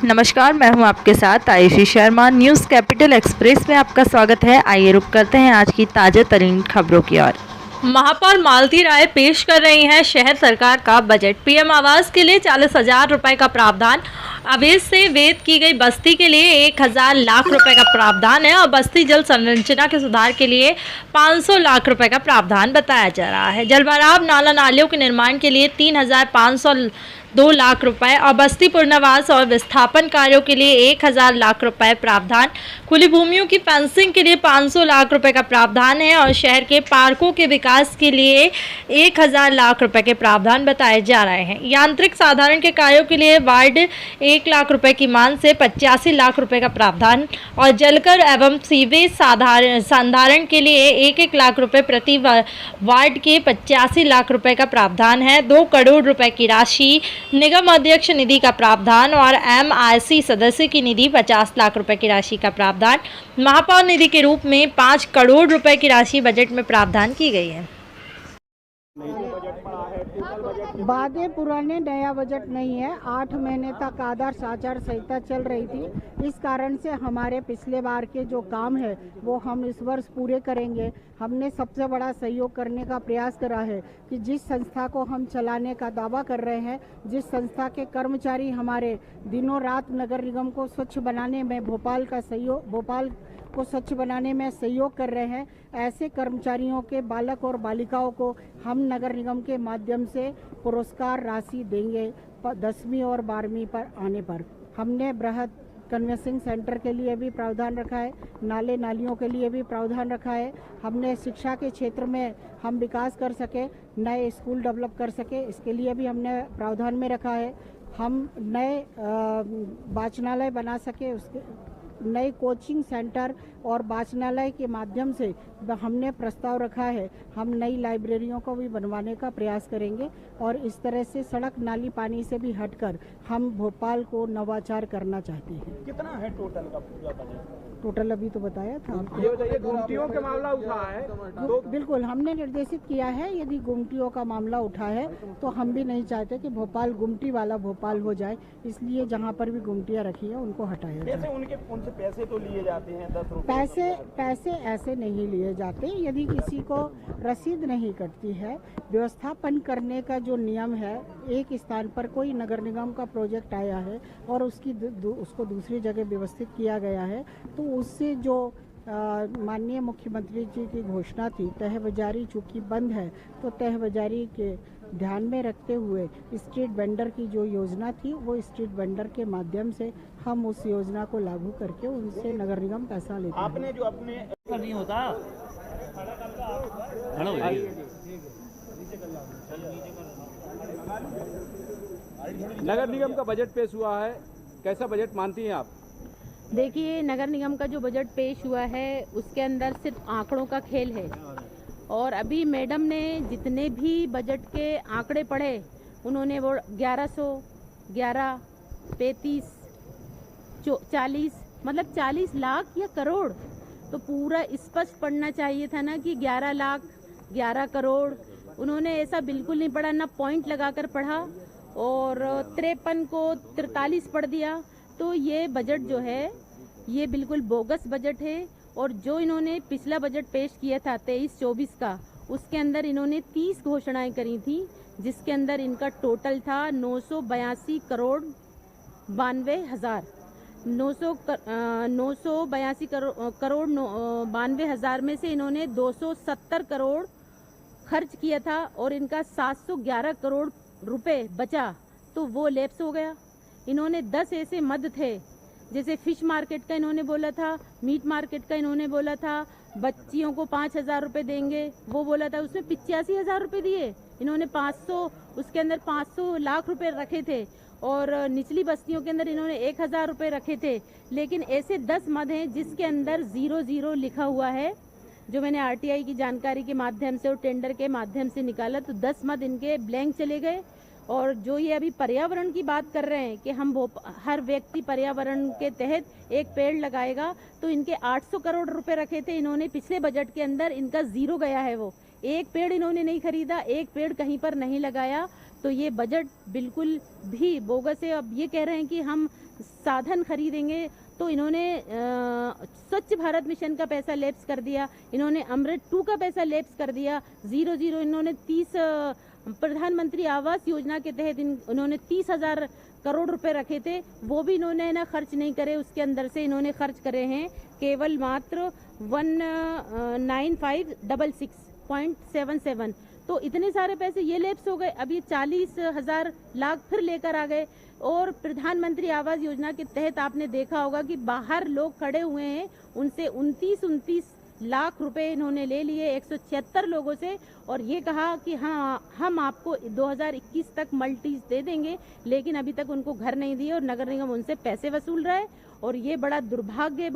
नमस्कार, मैं हूं आपके साथ Ayushi Sharma. News capital express में आपका स्वागत है। आइए रुक करते हैं आज की ताज़ा तरीन खबरों की ओर। महापौर मालती राय पेश कर रही हैं शहर सरकार का बजट। पीएम आवास के लिए 40,000 रुपए का प्रावधान, अवैध से वैध की गई बस्ती के लिए 1,000 लाख रुपए का प्रावधान है और बस्ती जल संरचना के सुधार के लिए 500 लाख रुपए का प्रावधान बताया जा रहा है। जलभराव नाला नालियों के निर्माण के लिए 3,502 लाख रुपए और बस्ती पुनर्वास और विस्थापन कार्यों के लिए 1,000 लाख रुपए प्रावधान, खुली भूमियों की फेंसिंग के लिए 500 लाख रुपए का प्रावधान है और शहर के पार्कों के विकास के लिए 1,000 लाख रुपए के प्रावधान बताए जा रहे हैं। यांत्रिक साधारण के कार्यों के लिए वार्ड 1 लाख रुपए की मान से 85 लाख रुपए का प्रावधान और जलकर एवं सीवेज संधारण के लिए 1-1 लाख रुपए प्रति वार्ड के 85 लाख रुपए का प्रावधान है। 2 करोड़ रुपए की राशि निगम अध्यक्ष निधि का प्रावधान और MIC सदस्य की निधि 50 लाख रुपए की राशि का प्रावधान। महापौर निधि के रूप में 5 करोड़ रुपए की राशि बजट में प्रावधान की गई है। वादे पुराने, नया बजट नहीं है। 8 महीने तक आदर्श आचार संहिता चल रही थी। इस कारण से हमारे पिछले बार के जो काम है वो हम इस वर्ष पूरे करेंगे। हमने सबसे बड़ा सहयोग करने का प्रयास करा है कि जिस संस्था को हम चलाने का दावा कर रहे हैं, जिस संस्था के कर्मचारी हमारे दिनों रात नगर निगम को स्वच्छ बनाने में भोपाल को स्वच्छ बनाने में सहयोग कर रहे हैं, ऐसे कर्मचारियों के बालक और बालिकाओं को हम नगर निगम के माध्यम से पुरस्कार राशि देंगे 10वीं और 12वीं पर आने पर। हमने बृहद कन्वेंसिंग सेंटर के लिए भी प्रावधान रखा है, नाले नालियों के लिए भी प्रावधान रखा है। हमने शिक्षा के क्षेत्र में हम विकास कर सके, नए स्कूल डेवलप कर सके, इसके लिए भी हमने प्रावधान में रखा है। हम नए वाचनालय बना सके, उसके नए कोचिंग सेंटर और वाचनालय के माध्यम से हमने प्रस्ताव रखा है। हम नई लाइब्रेरियों को भी बनवाने का प्रयास करेंगे और इस तरह से सड़क नाली पानी से भी हटकर हम भोपाल को नवाचार करना चाहते हैं। कितना है टोटल का पूरा बजट? टोटल अभी तो बताया था आपको। ये बताइए, गुमटियों का मामला उठा है तो बिल्कुल हमने निर्देशित किया है, यदि गुमटियों का मामला उठा है तो हम भी नहीं चाहते कि भोपाल गुमटी वाला भोपाल हो जाए, इसलिए जहाँ पर भी गुमटियाँ रखी है उनको हटाया जाए। उनसे पैसे तो लिए जाते हैं 10 रुपए। पैसे ऐसे नहीं लिए जाते। यदि किसी को रसीद नहीं कटती है, व्यवस्थापन करने का जो नियम है, एक स्थान पर कोई नगर निगम का प्रोजेक्ट आया है और उसको दूसरी जगह व्यवस्थित किया गया है, तो उससे जो माननीय मुख्यमंत्री जी की घोषणा थी, तह बाजारी चूँकि बंद है, तो तह बाजारी के ध्यान में रखते हुए स्ट्रीट वेंडर की जो योजना थी, वो स्ट्रीट वेंडर के माध्यम से हम उस योजना को लागू करके उनसे नगर निगम पैसा लेते हैं। आपने जो अपने नहीं होता नगर निगम का बजट पेश हुआ है, कैसा बजट मानती हैं आप? देखिए, नगर निगम का जो बजट पेश हुआ है उसके अंदर सिर्फ आंकड़ों का खेल है और अभी मैडम ने जितने भी बजट के आंकड़े पढ़े, उन्होंने वो 1100, 11, 35, 40, मतलब 40 लाख या करोड़, तो पूरा स्पष्ट पढ़ना चाहिए था ना कि 11 लाख 11 करोड़। उन्होंने ऐसा बिल्कुल नहीं पढ़ा, ना पॉइंट लगाकर पढ़ा और 53 को 43 पढ़ दिया। तो ये बजट जो है ये बिल्कुल बोगस बजट है और जो इन्होंने पिछला बजट पेश किया था 23-24 का, उसके अंदर इन्होंने 30 घोषणाएं करी थी, जिसके अंदर इनका टोटल था 982 करोड़ 92 हज़ार। 982 करोड़ 92 हज़ार में से इन्होंने 270 करोड़ खर्च किया था और इनका 711 करोड़ रुपए बचा, तो वो लैप्स हो गया। इन्होंने 10 ऐसे मद थे, जैसे फिश मार्केट का इन्होंने बोला था, मीट मार्केट का इन्होंने बोला था, बच्चियों को 5,000 रुपये देंगे वो बोला था, उसमें 85,000 रुपये दिए इन्होंने। 500 उसके अंदर 500 लाख रुपए रखे थे और निचली बस्तियों के अंदर इन्होंने 1,000 रुपये रखे थे। लेकिन ऐसे 10 मद हैं जिसके अंदर 00 लिखा हुआ है, जो मैंने RTI की जानकारी के माध्यम से और टेंडर के माध्यम से निकाला, तो 10 मद इनके ब्लैंक चले गए। और जो ये अभी पर्यावरण की बात कर रहे हैं कि हम हर व्यक्ति पर्यावरण के तहत एक पेड़ लगाएगा, तो इनके 800 करोड़ रुपए रखे थे इन्होंने पिछले बजट के अंदर, इनका 0 गया है। वो एक पेड़ इन्होंने नहीं खरीदा, एक पेड़ कहीं पर नहीं लगाया, तो ये बजट बिल्कुल भी बोगस है। अब ये कह रहे हैं कि हम साधन खरीदेंगे तो इन्होंने स्वच्छ भारत मिशन का पैसा लैप्स कर दिया, इन्होंने अमृत 2 का पैसा लैप्स कर दिया, 0 इन्होंने 30 प्रधानमंत्री आवास योजना के तहत इन्होंने 30,000 करोड़ रुपए रखे थे, वो भी इन्होंने ना खर्च नहीं करे। उसके अंदर से इन्होंने खर्च करे हैं केवल मात्र 19566.77। तो इतने सारे पैसे ये लैप्स हो गए। अब ये 40,000 लाख फिर लेकर आ गए। और प्रधानमंत्री आवास योजना के तहत आपने देखा होगा कि बाहर लोग खड़े हुए हैं, उनसे 29 लाख रुपए इन्होंने ले लिए 176 लोगों से, और ये कहा कि हाँ हम आपको 2021 तक मल्टीज दे देंगे, लेकिन अभी तक उनको घर नहीं दिए और नगर निगम उनसे पैसे वसूल रहा है। और ये बड़ा दुर्भाग्य